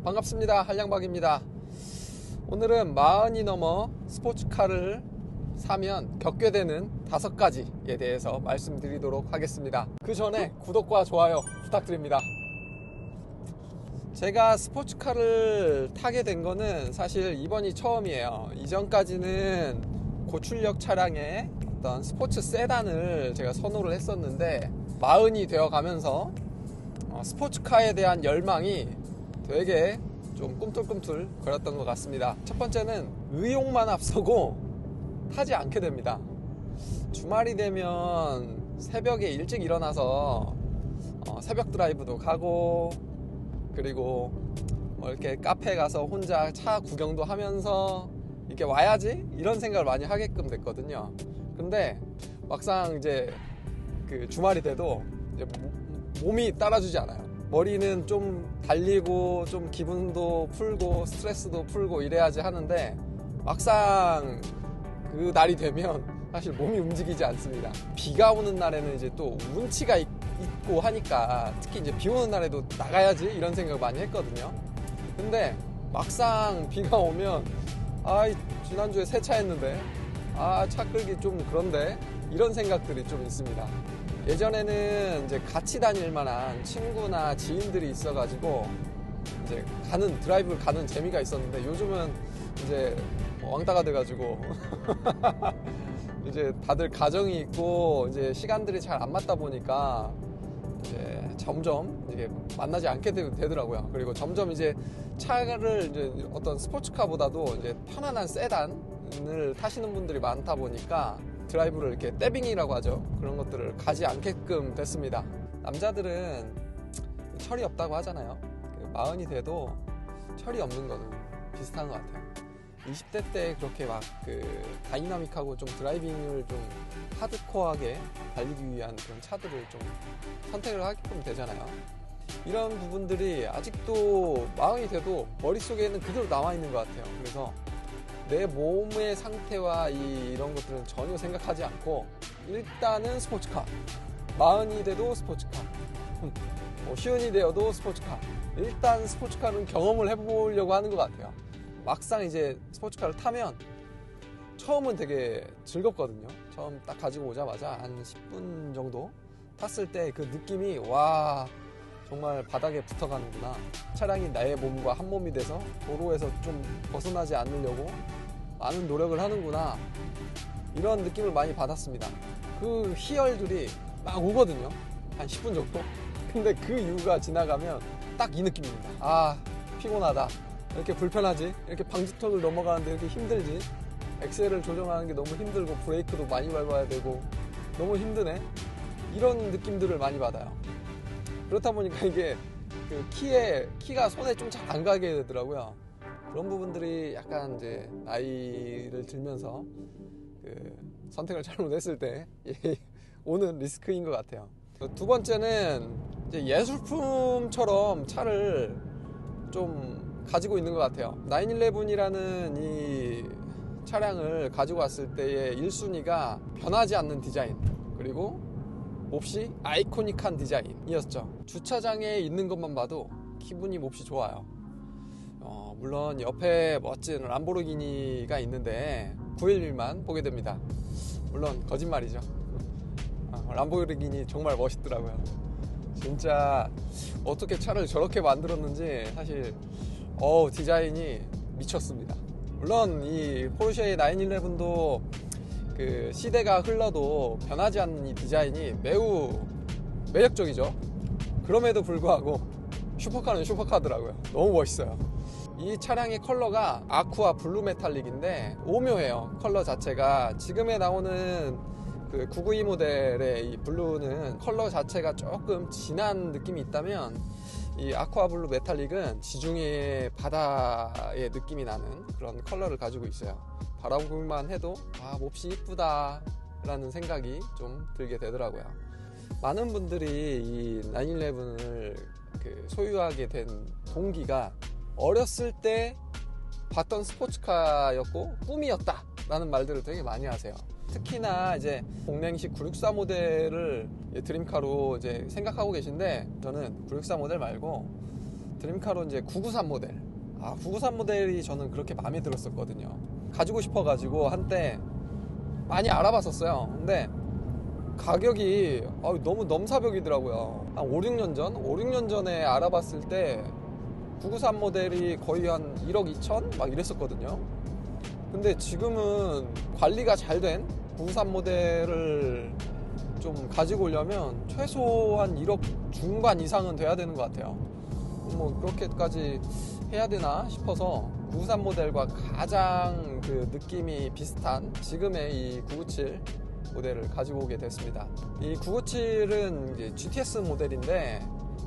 반갑습니다. 한량박입니다. 오늘은 40이 넘어 스포츠카를 사면 겪게 되는 5가지에 대해서 말씀드리도록 하겠습니다. 그 전에 구독과 좋아요 부탁드립니다. 제가 스포츠카를 타게 된 거는 사실 이번이 처음이에요. 이전까지는 고출력 차량의 어떤 스포츠 세단을 제가 선호를 했었는데 40이 되어 가면서 스포츠카에 대한 열망이 되게 좀 꿈틀꿈틀 거렸던 것 같습니다. 첫 번째는 의욕만 앞서고 타지 않게 됩니다. 주말이 되면 새벽에 일찍 일어나서 새벽 드라이브도 가고, 그리고 뭐 이렇게 카페 가서 혼자 차 구경도 하면서 이렇게 와야지 이런 생각을 많이 하게끔 됐거든요. 근데 막상 이제 그 주말이 돼도 이제 몸이 따라주지 않아요. 머리는 좀 달리고 좀 기분도 풀고 스트레스도 풀고 이래야지 하는데 막상 그 날이 되면 사실 몸이 움직이지 않습니다. 비가 오는 날에는 이제 또 운치가 있고 하니까 특히 이제 비 오는 날에도 나가야지 이런 생각 많이 했거든요. 근데 막상 비가 오면 지난주에 세차했는데 차 끌기 좀 그런데 이런 생각들이 좀 있습니다. 예전에는 이제 같이 다닐 만한 친구나 지인들이 있어가지고 이제 드라이브를 가는 재미가 있었는데 요즘은 이제 왕따가 돼가지고 이제 다들 가정이 있고 이제 시간들이 잘 안 맞다 보니까 이제 점점 이게 만나지 않게 되더라고요. 그리고 점점 이제 차를 이제 어떤 스포츠카보다도 이제 편안한 세단을 타시는 분들이 많다 보니까 드라이브를 이렇게 떼빙이라고 하죠. 그런 것들을 가지 않게끔 됐습니다. 남자들은 철이 없다고 하잖아요. 40이 돼도 철이 없는 거는 비슷한 것 같아요. 20대 때 그렇게 막 다이나믹하고 좀 드라이빙을 좀 하드코어하게 달리기 위한 그런 차들을 좀 선택을 하게끔 되잖아요. 이런 부분들이 아직도 40이 돼도 머릿속에는 그대로 남아있는 것 같아요. 그래서 내 몸의 상태와 이런 것들은 전혀 생각하지 않고 일단은 스포츠카, 40이 돼도 스포츠카, 쉬운이 되어도 스포츠카, 일단 스포츠카는 경험을 해보려고 하는 것 같아요. 막상 이제 스포츠카를 타면 처음은 되게 즐겁거든요. 처음 딱 가지고 오자마자 한 10분 정도 탔을 때 그 느낌이 와, 정말 바닥에 붙어가는구나. 차량이 나의 몸과 한 몸이 돼서 도로에서 좀 벗어나지 않으려고 많은 노력을 하는구나, 이런 느낌을 많이 받았습니다. 그 희열들이 막 오거든요. 한 10분 정도. 근데 그 이유가 지나가면 딱 이 느낌입니다. 피곤하다, 이렇게 불편하지, 이렇게 방지턱을 넘어가는데 이렇게 힘들지, 엑셀을 조정하는 게 너무 힘들고 브레이크도 많이 밟아야 되고 너무 힘드네, 이런 느낌들을 많이 받아요. 그렇다 보니까 이게 그 키가 손에 좀 잘 안 가게 되더라고요. 그런 부분들이 약간 이제 나이를 들면서 선택을 잘못했을 때 오는 리스크인 것 같아요. 두 번째는 이제 예술품처럼 차를 좀 가지고 있는 것 같아요. 911이라는 이 차량을 가지고 왔을 때의 1순위가 변하지 않는 디자인, 그리고 몹시 아이코닉한 디자인이었죠. 주차장에 있는 것만 봐도 기분이 몹시 좋아요. 물론 옆에 멋진 람보르기니가 있는데 911만 보게 됩니다. 물론 거짓말이죠. 람보르기니 정말 멋있더라고요. 진짜 어떻게 차를 저렇게 만들었는지 사실 디자인이 미쳤습니다. 물론 이 포르쉐의 911도 그 시대가 흘러도 변하지 않는 이 디자인이 매우 매력적이죠. 그럼에도 불구하고 슈퍼카는 슈퍼카더라고요. 너무 멋있어요. 이 차량의 컬러가 아쿠아 블루 메탈릭인데 오묘해요. 컬러 자체가 지금에 나오는 그 992 모델의 이 블루는 컬러 자체가 조금 진한 느낌이 있다면 이 아쿠아 블루 메탈릭은 지중해 바다의 느낌이 나는 그런 컬러를 가지고 있어요. 바라보기만 해도 몹시 이쁘다 라는 생각이 좀 들게 되더라고요. 많은 분들이 이 911을 소유하게 된 동기가 어렸을 때 봤던 스포츠카였고 꿈이었다 라는 말들을 되게 많이 하세요. 특히나 이제 공랭식 964 모델을 드림카로 이제 생각하고 계신데, 저는 964 모델 말고 드림카로 이제 993 모델. 993 모델이 저는 그렇게 마음에 들었었거든요. 가지고 싶어가지고 한때 많이 알아봤었어요. 근데 가격이 너무 넘사벽이더라고요. 한 5, 6년 전? 5, 6년 전에 알아봤을 때 993 모델이 거의 한 1억 2천? 막 이랬었거든요. 근데 지금은 관리가 잘 된 993 모델을 좀 가지고 오려면 최소한 1억 중반 이상은 돼야 되는 것 같아요. 뭐 그렇게까지 해야 되나 싶어서 993 모델과 가장 그 느낌이 비슷한 지금의 이 997 모델을 가지고 오게 됐습니다. 이 997은 이제 GTS 모델인데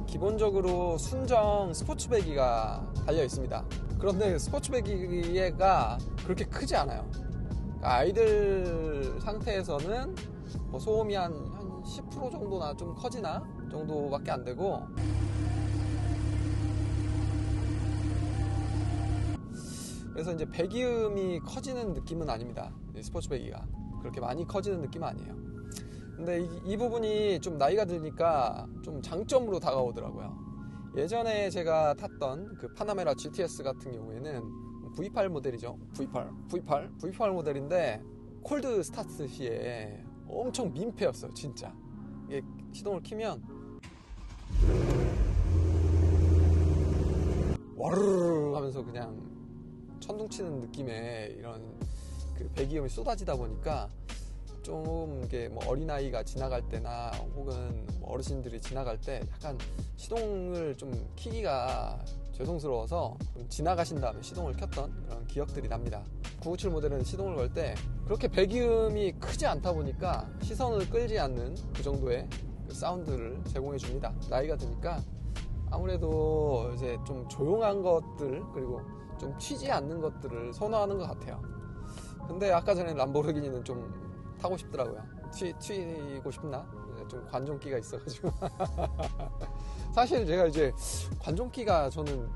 기본적으로 순정 스포츠 배기가 달려 있습니다. 그런데 스포츠 배기가 그렇게 크지 않아요. 그러니까 아이들 상태에서는 뭐 소음이 한 10% 정도나 좀 커지나 정도밖에 안 되고, 그래서 이제 배기음이 커지는 느낌은 아닙니다. 스포츠 배기가 그렇게 많이 커지는 느낌은 아니에요. 근데 이 부분이 좀 나이가 드니까 좀 장점으로 다가오더라고요. 예전에 제가 탔던 그 파나메라 GTS 같은 경우에는 V8 모델이죠. V8 모델인데 콜드 스타트 시에 엄청 민폐였어요. 진짜 이게 시동을 키면 와르르 하면서 그냥 천둥치는 느낌의 이런 그 배기음이 쏟아지다 보니까 좀 이게 뭐 어린아이가 지나갈 때나 혹은 뭐 어르신들이 지나갈 때 약간 시동을 좀 키기가 죄송스러워서 좀 지나가신 다음에 시동을 켰던 그런 기억들이 납니다. 997 모델은 시동을 걸 때 그렇게 배기음이 크지 않다 보니까 시선을 끌지 않는 그 정도의 그 사운드를 제공해 줍니다. 나이가 드니까 아무래도 이제 좀 조용한 것들 그리고 좀 튀지 않는 것들을 선호하는 것 같아요. 근데 아까 전에 람보르기니는 좀 타고 싶더라고요. 튀고 싶나? 좀 관종기가 있어가지고. 사실 제가 이제 관종기가 저는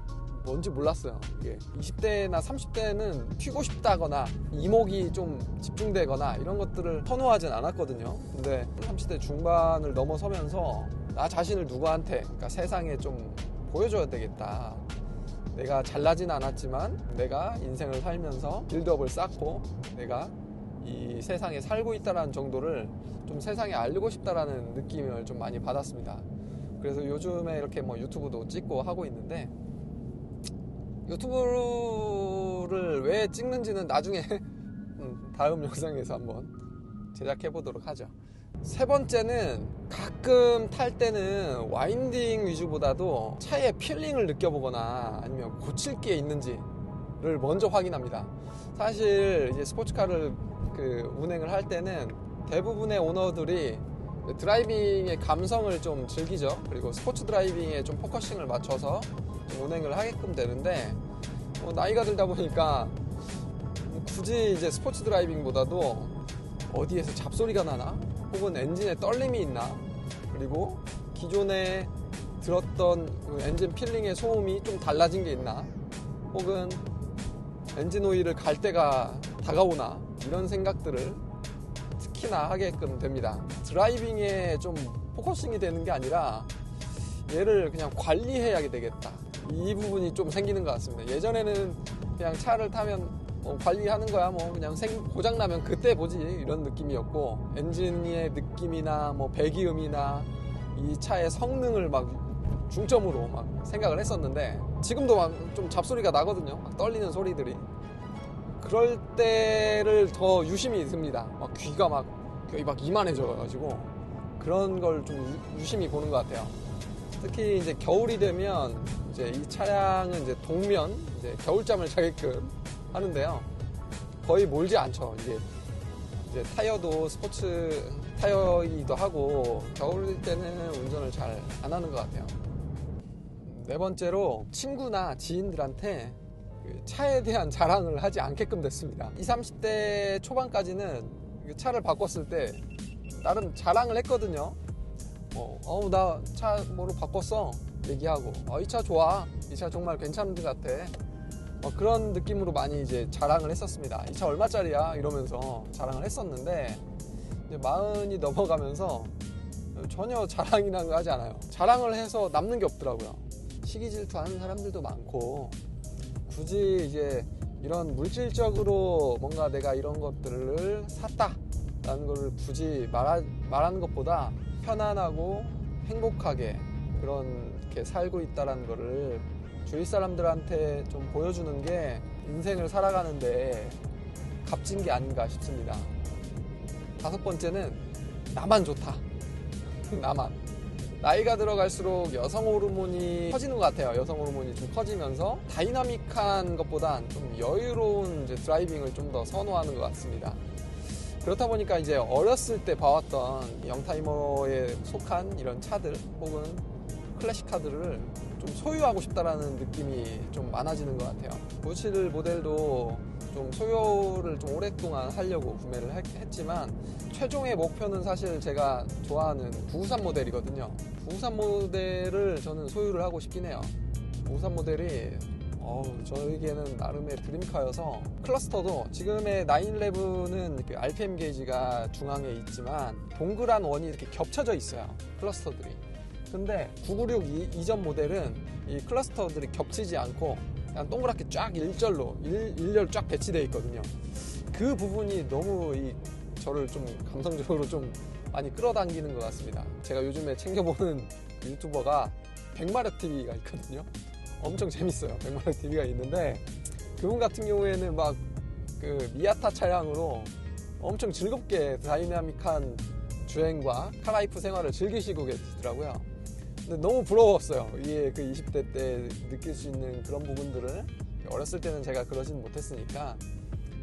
뭔지 몰랐어요. 이게 20대나 30대는 튀고 싶다거나 이목이 좀 집중되거나 이런 것들을 선호하진 않았거든요. 근데 30대 중반을 넘어서면서 나 자신을 누구한테, 그러니까 세상에 좀 보여줘야 되겠다. 내가 잘나진 않았지만 내가 인생을 살면서 빌드업을 쌓고 내가 이 세상에 살고 있다는 정도를 좀 세상에 알리고 싶다라는 느낌을 좀 많이 받았습니다. 그래서 요즘에 이렇게 뭐 유튜브도 찍고 하고 있는데, 유튜브를 왜 찍는지는 나중에 다음 영상에서 한번 제작해 보도록 하죠. 세 번째는 가끔 탈 때는 와인딩 위주보다도 차의 필링을 느껴보거나 아니면 고칠 게 있는지를 먼저 확인합니다. 사실 이제 스포츠카를 운행을 할 때는 대부분의 오너들이 드라이빙의 감성을 좀 즐기죠. 그리고 스포츠 드라이빙에 좀 포커싱을 맞춰서 좀 운행을 하게끔 되는데, 나이가 들다 보니까 굳이 이제 스포츠 드라이빙보다도 어디에서 잡소리가 나나 혹은 엔진에 떨림이 있나, 그리고 기존에 들었던 그 엔진 필링의 소음이 좀 달라진 게 있나, 혹은 엔진 오일을 갈 때가 다가오나, 이런 생각들을 특히나 하게끔 됩니다. 드라이빙에 좀 포커싱이 되는 게 아니라 얘를 그냥 관리해야 되겠다, 이 부분이 좀 생기는 것 같습니다. 예전에는 그냥 차를 타면 관리하는 거야, 뭐 그냥 고장나면 그때 보지, 이런 느낌이었고, 엔진의 느낌이나 뭐 배기음이나 이 차의 성능을 막 중점으로 막 생각을 했었는데, 지금도 막 좀 잡소리가 나거든요. 막 떨리는 소리들이. 그럴 때를 더 유심히 듭니다. 막 귀가 막 거의 막 이만해져가지고 그런 걸 좀 유심히 보는 것 같아요. 특히 이제 겨울이 되면 이제 이 차량은 이제 동면 이제 겨울잠을 자게끔 하는데요. 거의 몰지 않죠. 이제 타이어도 스포츠 타이어이기도 하고 겨울 때는 운전을 잘 안 하는 것 같아요. 네 번째로 친구나 지인들한테 차에 대한 자랑을 하지 않게끔 됐습니다. 20, 30대 초반까지는 차를 바꿨을 때 나름 자랑을 했거든요. 나 차 뭐로 바꿨어 얘기하고, 이 차 좋아, 이 차 정말 괜찮은 것 같아, 그런 느낌으로 많이 이제 자랑을 했었습니다. 이 차 얼마짜리야 이러면서 자랑을 했었는데, 이제 40이 넘어가면서 전혀 자랑이라는 거 하지 않아요. 자랑을 해서 남는 게 없더라고요. 시기 질투하는 사람들도 많고, 굳이 이제 이런 물질적으로 뭔가 내가 이런 것들을 샀다라는 걸 굳이 말하는 것보다 편안하고 행복하게 그렇게 살고 있다라는 거를 주위 사람들한테 좀 보여주는 게 인생을 살아가는데 값진 게 아닌가 싶습니다. 5번째는 나만 좋다. 나만. 나이가 들어갈수록 여성 호르몬이 커지는 것 같아요. 여성 호르몬이 좀 커지면서 다이나믹한 것보단 좀 여유로운 이제 드라이빙을 좀 더 선호하는 것 같습니다. 그렇다 보니까 이제 어렸을 때 봐왔던 영타이머에 속한 이런 차들 혹은 클래식카들을 좀 소유하고 싶다라는 느낌이 좀 많아지는 것 같아요. 997 모델도 좀 소유를 좀 오랫동안 하려고 구매를 했지만 최종의 목표는 사실 제가 좋아하는 993 모델이거든요. 993 모델을 저는 소유를 하고 싶긴 해요. 993 모델이 저에게는 나름의 드림카여서, 클러스터도 지금의 911은 RPM 게이지가 중앙에 있지만 동그란 원이 이렇게 겹쳐져 있어요. 클러스터들이. 근데 996 이전 모델은 이 클러스터들이 겹치지 않고 그냥 동그랗게 쫙 일렬로 쫙 배치되어 있거든요. 그 부분이 너무 저를 좀 감성적으로 좀 많이 끌어당기는 것 같습니다. 제가 요즘에 챙겨보는 유튜버가 100마력 TV가 있거든요. 엄청 재밌어요. 100마력 TV가 있는데, 그분 같은 경우에는 막 그 미아타 차량으로 엄청 즐겁게 다이나믹한 주행과 카라이프 생활을 즐기시고 계시더라고요. 근데 너무 부러웠어요. 이게 그 20대 때 느낄 수 있는 그런 부분들을, 어렸을 때는 제가 그러진 못했으니까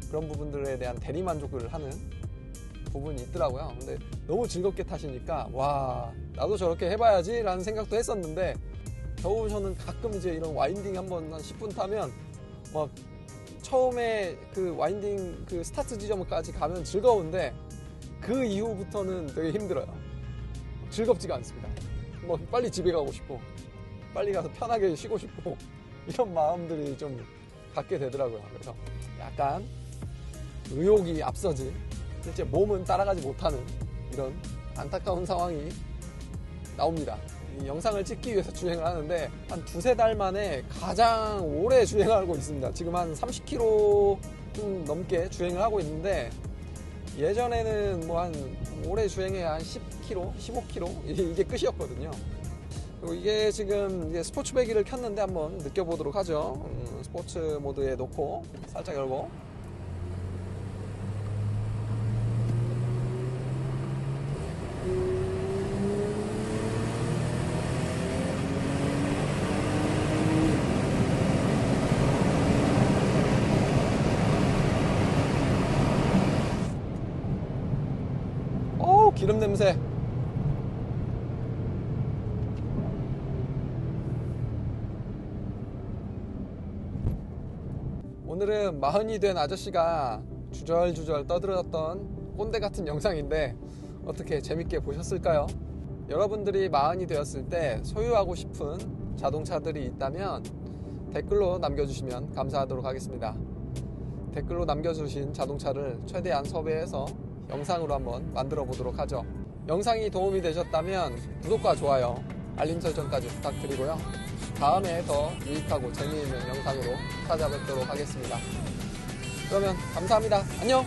그런 부분들에 대한 대리만족을 하는 부분이 있더라고요. 근데 너무 즐겁게 타시니까 와, 나도 저렇게 해봐야지 라는 생각도 했었는데, 겨우 저는 가끔 이제 이런 와인딩 한번 한 10분 타면 막 처음에 그 와인딩 그 스타트 지점까지 가면 즐거운데 그 이후부터는 되게 힘들어요. 즐겁지가 않습니다. 뭐 빨리 집에 가고 싶고 빨리 가서 편하게 쉬고 싶고 이런 마음들이 좀 갖게 되더라고요. 그래서 약간 의욕이 앞서지 실제 몸은 따라가지 못하는 이런 안타까운 상황이 나옵니다. 이 영상을 찍기 위해서 주행을 하는데 한 2-3달 만에 가장 오래 주행하고 있습니다. 지금 한 30km 좀 넘게 주행을 하고 있는데, 예전에는 뭐 한 오래 주행해야 한 10km, 15km 이게 끝이었거든요. 그리고 이게 지금 이제 스포츠 배기를 켰는데 한번 느껴보도록 하죠. 스포츠 모드에 놓고 살짝 열고, 기름 냄새. 오늘은 40이 된 아저씨가 주절주절 떠들었던 꼰대 같은 영상인데 어떻게 재밌게 보셨을까요? 여러분들이 40이 되었을 때 소유하고 싶은 자동차들이 있다면 댓글로 남겨주시면 감사하도록 하겠습니다. 댓글로 남겨주신 자동차를 최대한 섭외해서 영상으로 한번 만들어 보도록 하죠. 영상이 도움이 되셨다면 구독과 좋아요, 알림 설정까지 부탁드리고요. 다음에 더 유익하고 재미있는 영상으로 찾아뵙도록 하겠습니다. 그러면 감사합니다. 안녕!